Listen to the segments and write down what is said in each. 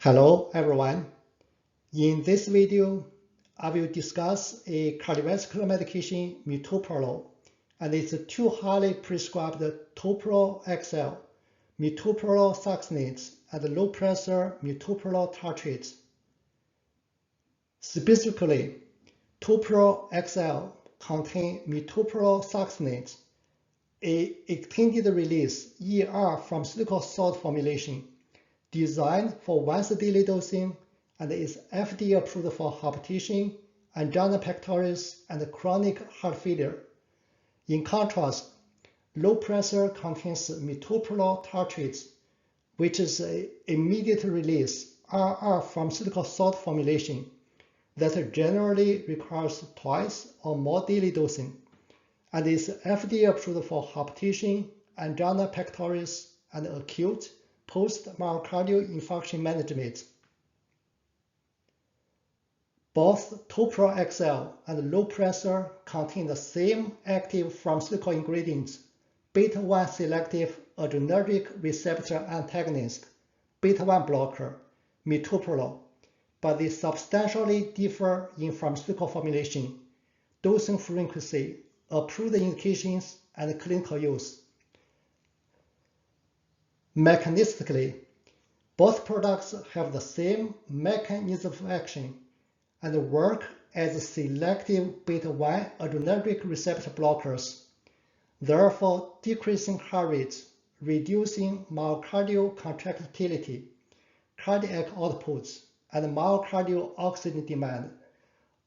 Hello everyone. In this video, I will discuss a cardiovascular medication Metoprolol and its two highly prescribed TOPROL-XL, Metoprolol Succinate, and Lopressor Metoprolol Tartrate. Specifically, TOPROL-XL contains Metoprolol Succinate, an extended-release ER pharmaceutical salt formulation designed for once-daily dosing and is FDA approved for hypertension, angina pectoris, and chronic heart failure. In contrast, Lopressor contains Metoprolol Tartrate, which is an immediate-release RR pharmaceutical salt formulation that generally requires twice or more daily dosing, and is FDA approved for hypertension, angina pectoris, and acute post-myocardial infarction management. Both TOPROL-XL and Lopressor contain the same active pharmaceutical ingredients, beta-1 selective adrenergic receptor antagonist, beta-1 blocker, metoprolol, but they substantially differ in pharmaceutical formulation, dosing frequency, approved indications, and clinical use. Mechanistically, both products have the same mechanism of action and work as selective beta-1 adrenergic receptor blockers, therefore decreasing heart rate, reducing myocardial contractility, cardiac outputs, and myocardial oxygen demand,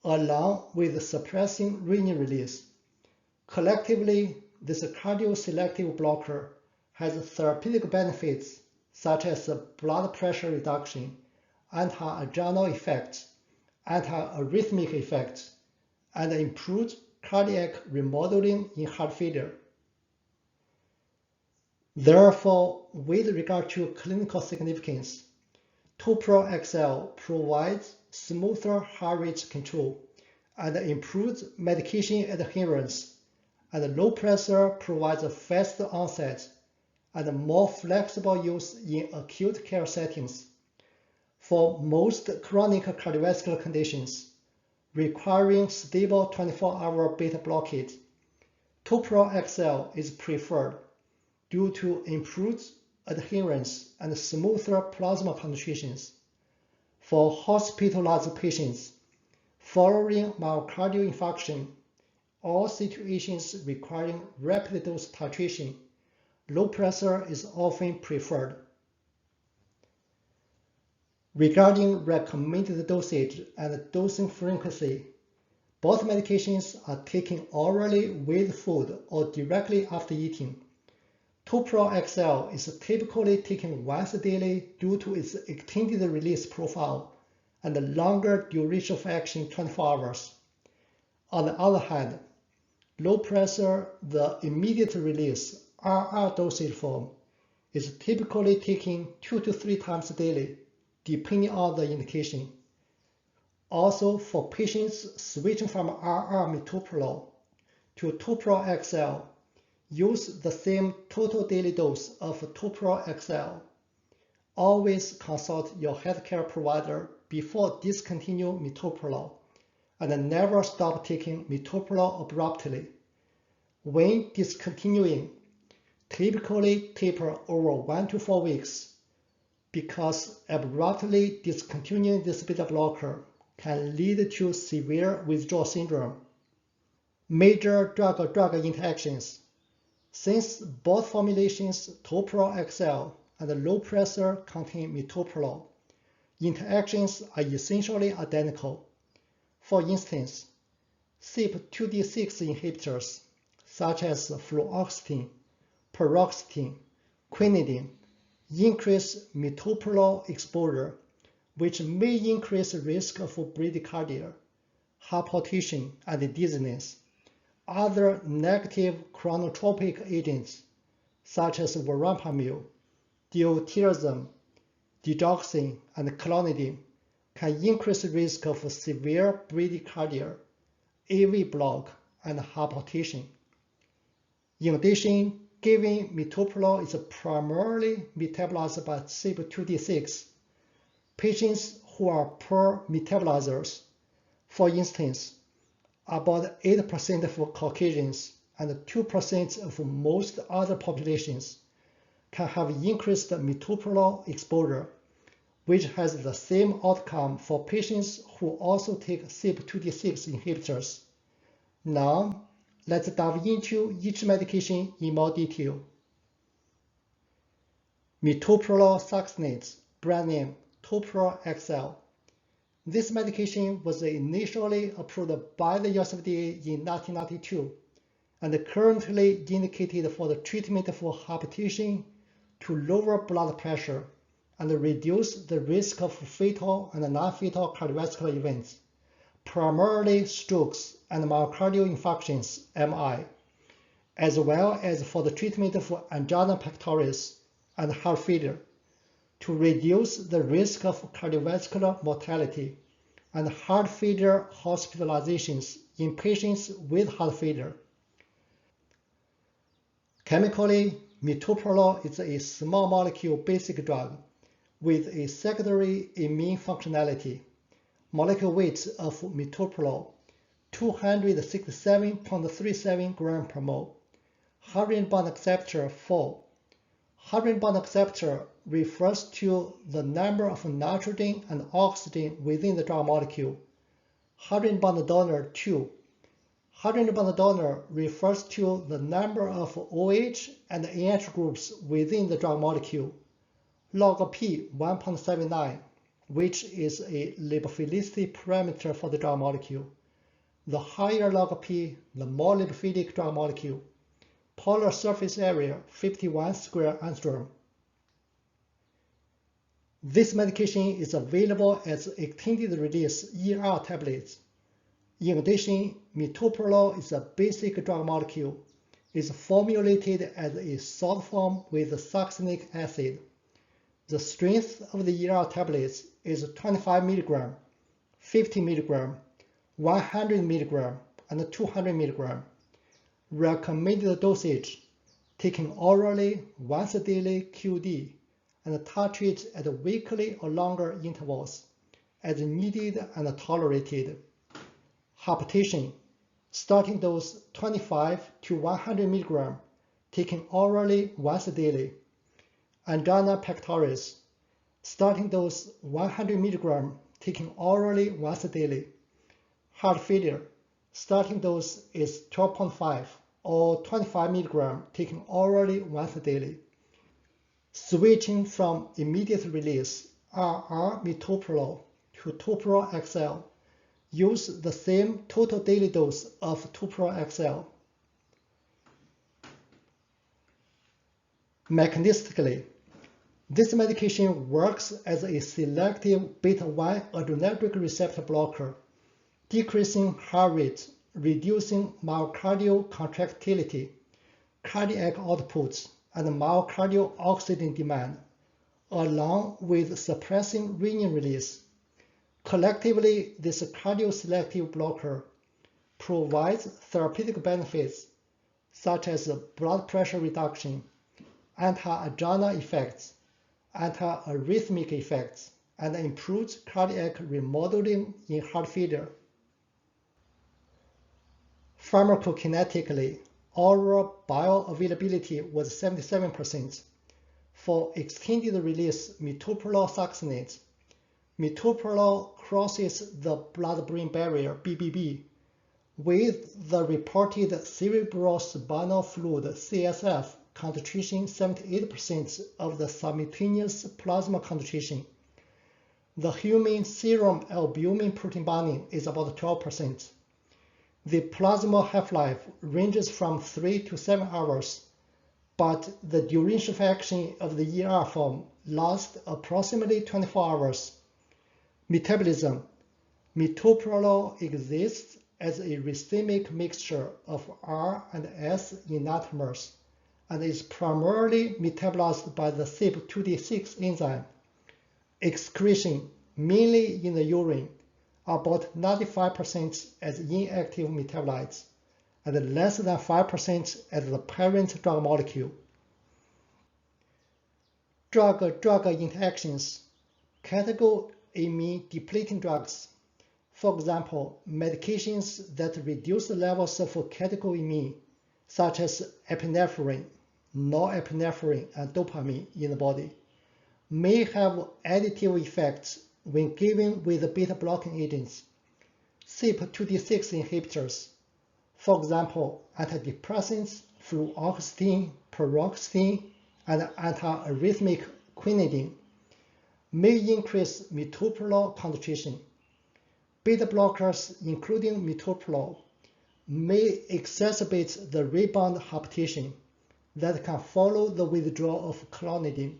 along with suppressing renin release. Collectively, this cardioselective blocker has therapeutic benefits such as blood pressure reduction, anti-anginal effects, anti-arrhythmic effects, and improved cardiac remodeling in heart failure. Therefore, with regard to clinical significance, TOPROL-XL provides smoother heart rate control and improved medication adherence, and Lopressor provides a faster onset and more flexible use in acute care settings. For most chronic cardiovascular conditions requiring stable 24-hour beta blockade, TOPROL-XL is preferred due to improved adherence and smoother plasma concentrations. For hospitalized patients following myocardial infarction or situations requiring rapid dose titration, Lopressor is often preferred. Regarding recommended dosage and dosing frequency, both medications are taken orally with food or directly after eating. TOPROL-XL is typically taken once daily due to its extended release profile and longer duration of action 24 hours. On the other hand, Lopressor, the immediate release RR dosage form, is typically taken 2 to 3 times daily, depending on the indication. Also, for patients switching from RR metoprolol to TOPROL-XL, use the same total daily dose of TOPROL-XL. Always consult your healthcare provider before discontinue metoprolol, and never stop taking metoprolol abruptly. When discontinuing, typically taper over 1 to 4 weeks, because abruptly discontinuing this beta blocker can lead to severe withdrawal syndrome. Major drug-drug interactions. Since both formulations, TOPROL-XL and Lopressor, contain metoprolol, interactions are essentially identical. For instance, CYP2D6 inhibitors such as fluoxetine, paroxetine, quinidine increase metoprolol exposure, which may increase risk of bradycardia, hypotension, and dizziness. Other negative chronotropic agents such as verapamil, diltiazem, digoxin, and clonidine can increase risk of severe bradycardia, AV block, and hypotension. In addition, given metoprolol is primarily metabolized by CYP2D6, patients who are poor metabolizers, for instance, about 8% of Caucasians and 2% of most other populations, can have increased metoprolol exposure, which has the same outcome for patients who also take CYP2D6 inhibitors. Now, let's dive into each medication in more detail. Metoprolol Succinate, brand name TOPROL-XL. This medication was initially approved by the US FDA in 1992 and currently indicated for the treatment of hypertension to lower blood pressure and reduce the risk of fatal and non-fatal cardiovascular events, primarily strokes and myocardial infarctions, MI, as well as for the treatment of angina pectoris and heart failure, to reduce the risk of cardiovascular mortality and heart failure hospitalizations in patients with heart failure. Chemically, metoprolol is a small molecule basic drug with a secondary immune functionality. Molecular weight of metoprolol 267.37 gram per mole. Hard bond acceptor 4. Hard bond acceptor refers to the number of nitrogen and oxygen within the drug molecule. Hard bond donor 2. Hard bond donor refers to the number of OH and NH groups within the drug molecule. Log P 1.79, which is a lipophilicity parameter for the drug molecule. The higher log P, the more lipophilic drug molecule. Polar surface area 51 square angstrom. This medication is available as extended release ER tablets. In addition, metoprolol is a basic drug molecule. It is formulated as a salt form with succinic acid. The strength of the ER tablets is 25 mg, 50 mg, 100 mg, and 200 mg. Recommended dosage, taken orally once daily QD, and titrate at weekly or longer intervals, as needed and tolerated. Hypertension, starting dose 25 to 100 mg, taken orally once daily. Angina pectoris, starting dose 100 mg, taken orally once daily. Heart failure, starting dose is 12.5 or 25 mg, taken orally once daily. Switching from immediate release RR metoprolol to TOPROL-XL, use the same total daily dose of TOPROL-XL. Mechanistically, this medication works as a selective beta-1 adrenergic receptor blocker, decreasing heart rate, reducing myocardial contractility, cardiac outputs, and myocardial oxygen demand, along with suppressing renin release. Collectively, this cardioselective blocker provides therapeutic benefits such as blood pressure reduction, anti-angina effects, anti-arrhythmic effects, and improves cardiac remodeling in heart failure. Pharmacokinetically, oral bioavailability was 77%. For extended release metoprolol succinate, metoprolol crosses the blood-brain barrier (BBB) with the reported cerebrospinal fluid (CSF) concentration 78% of the subcutaneous plasma concentration. The human serum albumin protein binding is about 12%. The plasma half-life ranges from 3 to 7 hours, but the duration of action of the ER form lasts approximately 24 hours. Metabolism. Metoprolol exists as a racemic mixture of R and S enantiomers and is primarily metabolized by the CYP2D6 enzyme. Excretion, mainly in the urine, about 95% as inactive metabolites, and less than 5% as the parent drug molecule. Drug-drug interactions. catecholamine depleting drugs. For example, medications that reduce the levels of catecholamine, such as epinephrine, norepinephrine, and dopamine in the body, may have additive effects when given with beta-blocking agents. CYP2D6 inhibitors, for example, antidepressants, fluoxetine, paroxetine, and antiarrhythmic quinidine, may increase metoprolol concentration. Beta blockers, including metoprolol, may exacerbate the rebound hypertension that can follow the withdrawal of clonidine.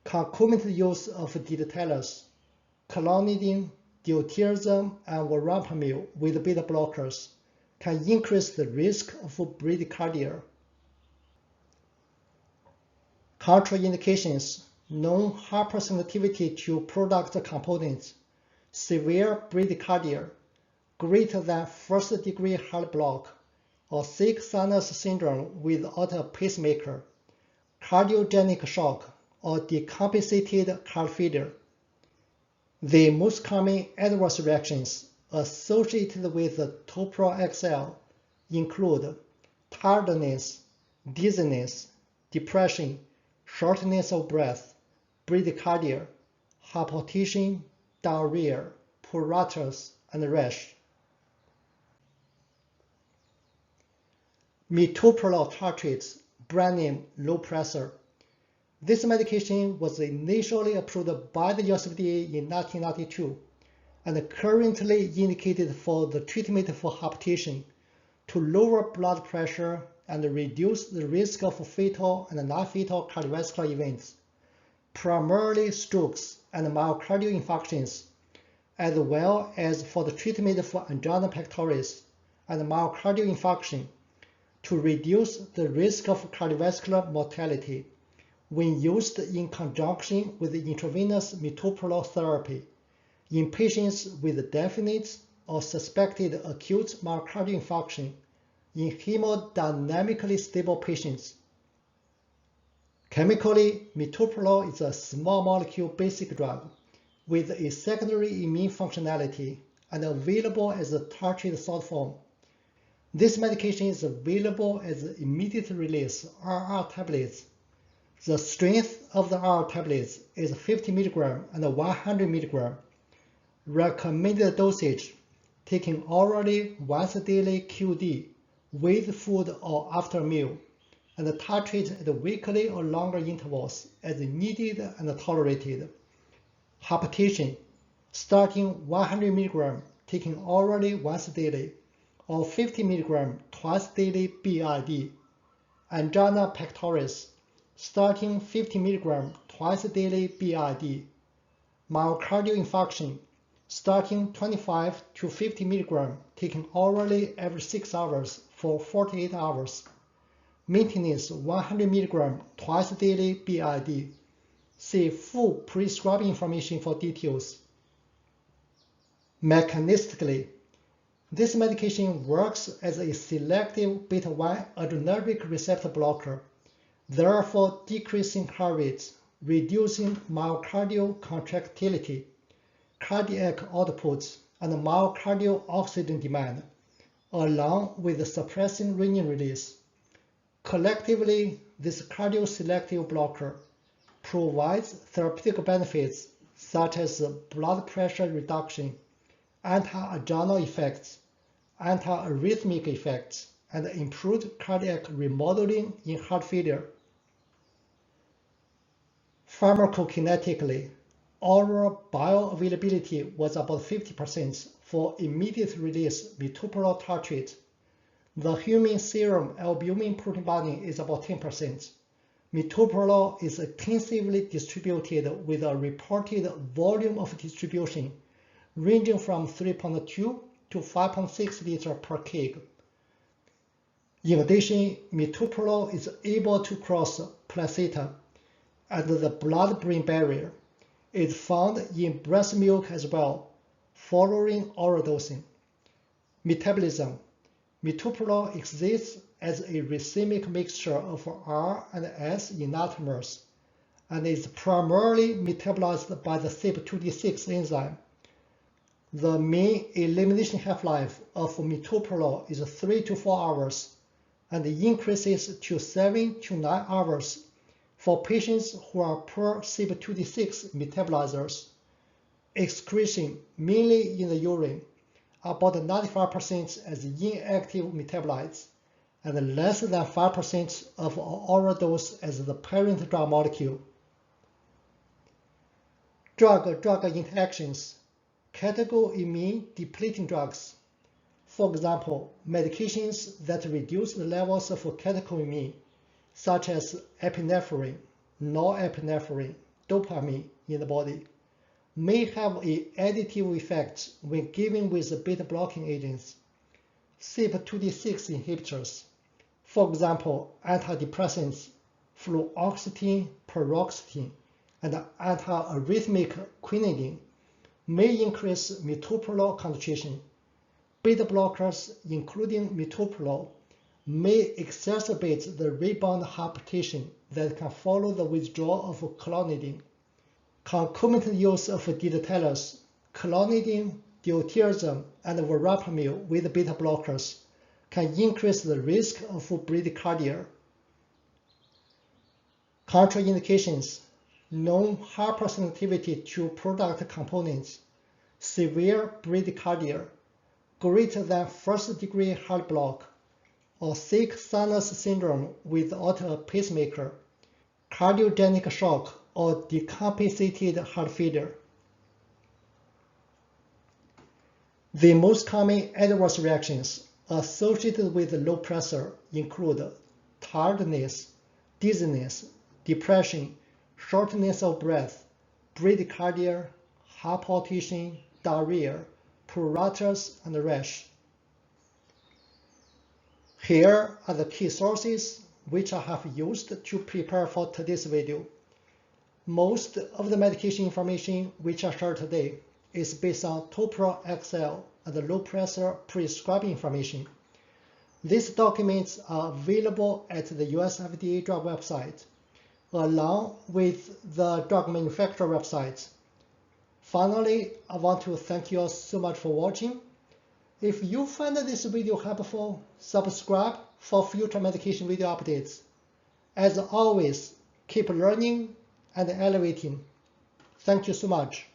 Concomitant use of diltiazem, clonidine, diltiazem, and verapamil with beta blockers can increase the risk of bradycardia. Contraindications: known hypersensitivity to product components, severe bradycardia, greater than first-degree heart block, or sick sinus syndrome without a pacemaker, cardiogenic shock, or decompensated heart failure. The most common adverse reactions associated with the TOPROL-XL include tiredness, dizziness, depression, shortness of breath, bradycardia, hypotension, diarrhea, pruritus, and rash. Metoprolol Tartrate, brand name Lopressor. This medication was initially approved by the US FDA in 1992 and currently indicated for the treatment for hypertension to lower blood pressure and reduce the risk of fatal and non-fatal cardiovascular events, primarily strokes and myocardial infarctions, as well as for the treatment for angina pectoris and myocardial infarction to reduce the risk of cardiovascular mortality when used in conjunction with intravenous metoprolol therapy in patients with definite or suspected acute myocardial infarction in hemodynamically stable patients. Chemically, metoprolol is a small molecule basic drug with a secondary immune functionality and available as a tartrate salt form. This medication is available as immediate release RR tablets. The strength of the RR tablets is 50 mg and 100 mg. Recommended dosage, taken orally once daily QD with food or after a meal, and titrate at weekly or longer intervals as needed and tolerated. Hypertension, starting 100 mg taken orally once daily, or 50 mg twice daily BID. Angina pectoris, starting 50 mg twice daily BID. Myocardial infarction, starting 25 to 50 mg taken orally every 6 hours for 48 hours. Maintenance 100 mg twice daily BID. See full prescribing information for details. Mechanistically, this medication works as a selective beta-1 adrenergic receptor blocker, therefore decreasing heart rate, reducing myocardial contractility, cardiac output, and myocardial oxygen demand, along with suppressing renin release. Collectively, this cardioselective blocker provides therapeutic benefits such as blood pressure reduction, anti-anginal effects, anti-arrhythmic effects, and improved cardiac remodeling in heart failure. Pharmacokinetically, oral bioavailability was about 50% for immediate release metoprolol tartrate. The human serum albumin protein binding is about 10%. Metoprolol is extensively distributed with a reported volume of distribution ranging from 3.2 to 5.6 liters per kg. In addition, metoprolol is able to cross placenta and the blood-brain barrier. It's found in breast milk as well, following oral dosing. Metabolism. Metoprolol exists as a racemic mixture of R and S enantiomers and is primarily metabolized by the CYP2D6 enzyme. The mean elimination half-life of metoprolol is 3 to 4 hours and increases to 7 to 9 hours for patients who are poor CYP2D6 metabolizers. Excretion mainly in the urine, about 95% as inactive metabolites, and less than 5% of oral dose as the parent drug molecule. Drug-drug interactions. Catecholamine depleting drugs. For example, medications that reduce the levels of catecholamine, such as epinephrine, norepinephrine, dopamine in the body, may have an additive effect when given with beta-blocking agents. CYP2D6 inhibitors, for example, antidepressants, fluoxetine, paroxetine, and antiarrhythmic quinidine, may increase metoprolol concentration. Beta blockers, including metoprolol, may exacerbate the rebound hypertension that can follow the withdrawal of clonidine. Concomitant use of dilatators, clonidine, diltiazem, and verapamil with beta blockers can increase the risk of bradycardia. Contraindications. Known hypersensitivity to product components, severe bradycardia, greater than first-degree heart block, or sick sinus syndrome without a pacemaker, cardiogenic shock, or decompensated heart failure. The most common adverse reactions associated with low pressure include tiredness, dizziness, depression, shortness of breath, bradycardia, high palpitation, diarrhea, pruritus, and rash. Here are the key sources which I have used to prepare for today's video. Most of the medication information which I shared today is based on TOPROL-XL and the Lopressor prescribing information. These documents are available at the US FDA drug website, along with the drug manufacturer website. Finally, I want to thank you all so much for watching. If you find this video helpful, subscribe for future medication video updates. As always, keep learning and elevating. Thank you so much.